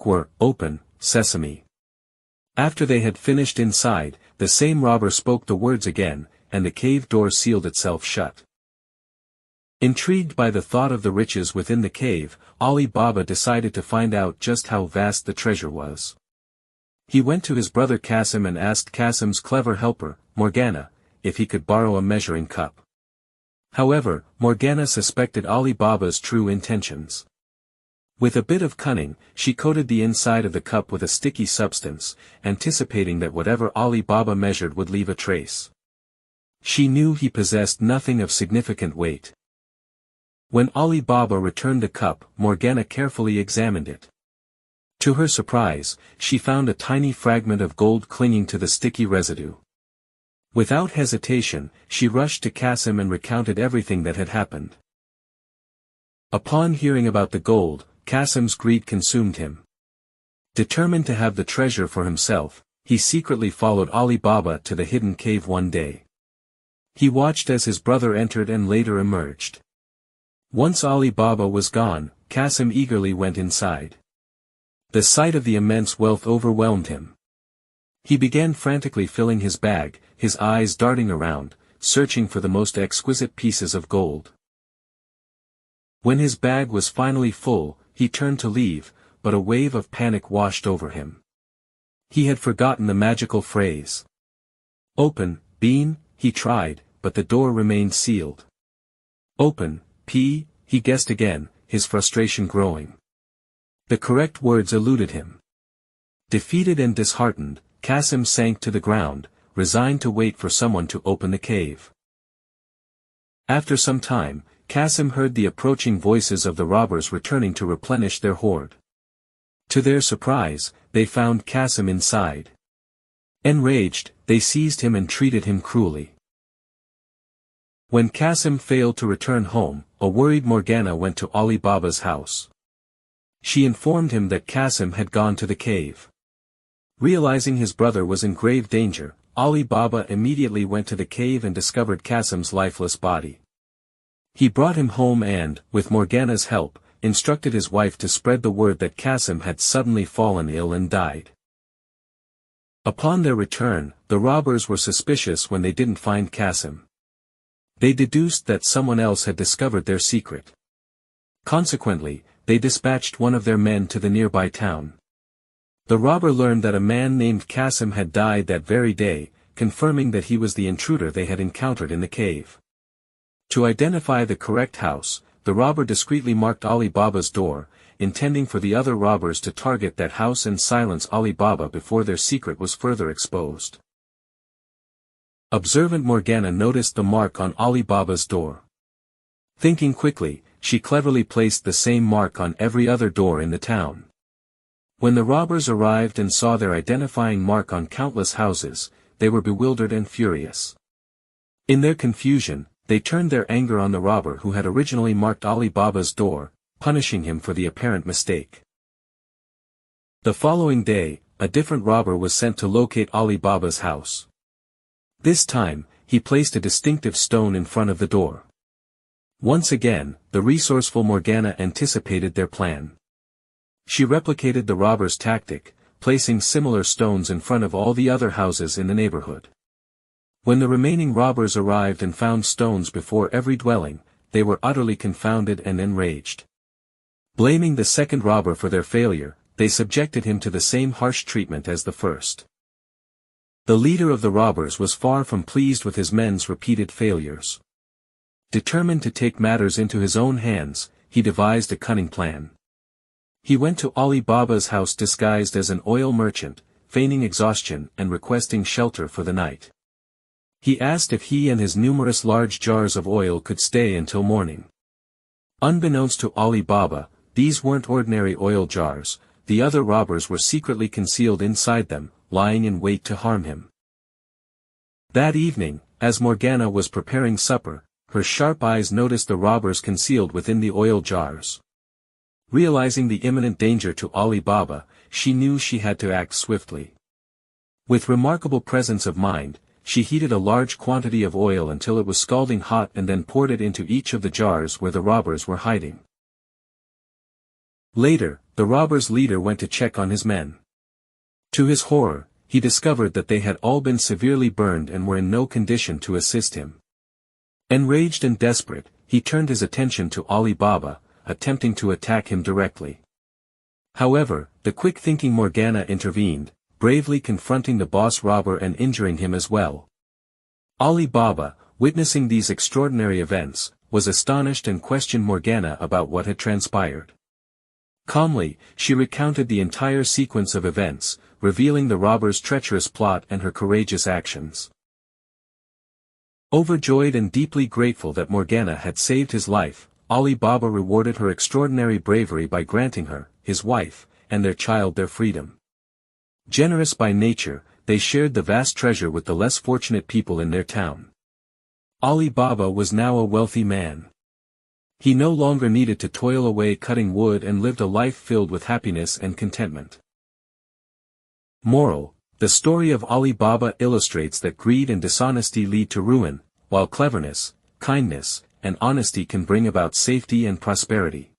spoke were, "Open, Sesame." After they had finished inside, the same robber spoke the words again, and the cave door sealed itself shut. Intrigued by the thought of the riches within the cave, Ali Baba decided to find out just how vast the treasure was. He went to his brother Qasim and asked Qasim's clever helper, Morgana, if he could borrow a measuring cup. However, Morgana suspected Ali Baba's true intentions. With a bit of cunning, she coated the inside of the cup with a sticky substance, anticipating that whatever Ali Baba measured would leave a trace. She knew he possessed nothing of significant weight. When Ali Baba returned the cup, Morgana carefully examined it. To her surprise, she found a tiny fragment of gold clinging to the sticky residue. Without hesitation, she rushed to Qasim and recounted everything that had happened. Upon hearing about the gold, Qasim's greed consumed him. Determined to have the treasure for himself, he secretly followed Ali Baba to the hidden cave one day. He watched as his brother entered and later emerged. Once Ali Baba was gone, Qasim eagerly went inside. The sight of the immense wealth overwhelmed him. He began frantically filling his bag, his eyes darting around, searching for the most exquisite pieces of gold. When his bag was finally full, he turned to leave, but a wave of panic washed over him. He had forgotten the magical phrase. "Open, Bean," he tried, but the door remained sealed. "Open, P," he guessed again, his frustration growing. The correct words eluded him. Defeated and disheartened, Qasim sank to the ground, resigned to wait for someone to open the cave. After some time, Qasim heard the approaching voices of the robbers returning to replenish their hoard. To their surprise, they found Qasim inside. Enraged, they seized him and treated him cruelly. When Qasim failed to return home, a worried Morgana went to Ali Baba's house. She informed him that Qasim had gone to the cave. Realizing his brother was in grave danger, Ali Baba immediately went to the cave and discovered Qasim's lifeless body. He brought him home and, with Morgana's help, instructed his wife to spread the word that Qasim had suddenly fallen ill and died. Upon their return, the robbers were suspicious when they didn't find Qasim. They deduced that someone else had discovered their secret. Consequently, they dispatched one of their men to the nearby town. The robber learned that a man named Qasim had died that very day, confirming that he was the intruder they had encountered in the cave. To identify the correct house, the robber discreetly marked Ali Baba's door, intending for the other robbers to target that house and silence Ali Baba before their secret was further exposed. Observant Morgana noticed the mark on Ali Baba's door. Thinking quickly, she cleverly placed the same mark on every other door in the town. When the robbers arrived and saw their identifying mark on countless houses, they were bewildered and furious. In their confusion, they turned their anger on the robber who had originally marked Ali Baba's door, punishing him for the apparent mistake. The following day, a different robber was sent to locate Ali Baba's house. This time, he placed a distinctive stone in front of the door. Once again, the resourceful Morgana anticipated their plan. She replicated the robber's tactic, placing similar stones in front of all the other houses in the neighborhood. When the remaining robbers arrived and found stones before every dwelling, they were utterly confounded and enraged. Blaming the second robber for their failure, they subjected him to the same harsh treatment as the first. The leader of the robbers was far from pleased with his men's repeated failures. Determined to take matters into his own hands, he devised a cunning plan. He went to Ali Baba's house disguised as an oil merchant, feigning exhaustion and requesting shelter for the night. He asked if he and his numerous large jars of oil could stay until morning. Unbeknownst to Ali Baba, these weren't ordinary oil jars, the other robbers were secretly concealed inside them, lying in wait to harm him. That evening, as Morgana was preparing supper, her sharp eyes noticed the robbers concealed within the oil jars. Realizing the imminent danger to Ali Baba, she knew she had to act swiftly. With remarkable presence of mind, she heated a large quantity of oil until it was scalding hot and then poured it into each of the jars where the robbers were hiding. Later, the robbers' leader went to check on his men. To his horror, he discovered that they had all been severely burned and were in no condition to assist him. Enraged and desperate, he turned his attention to Ali Baba, attempting to attack him directly. However, the quick-thinking Morgana intervened, bravely confronting the boss robber and injuring him as well. Ali Baba, witnessing these extraordinary events, was astonished and questioned Morgana about what had transpired. Calmly, she recounted the entire sequence of events, revealing the robber's treacherous plot and her courageous actions. Overjoyed and deeply grateful that Morgana had saved his life, Ali Baba rewarded her extraordinary bravery by granting her, his wife, and their child their freedom. Generous by nature, they shared the vast treasure with the less fortunate people in their town. Ali Baba was now a wealthy man. He no longer needed to toil away cutting wood and lived a life filled with happiness and contentment. Moral: the story of Ali Baba illustrates that greed and dishonesty lead to ruin, while cleverness, kindness, and honesty can bring about safety and prosperity.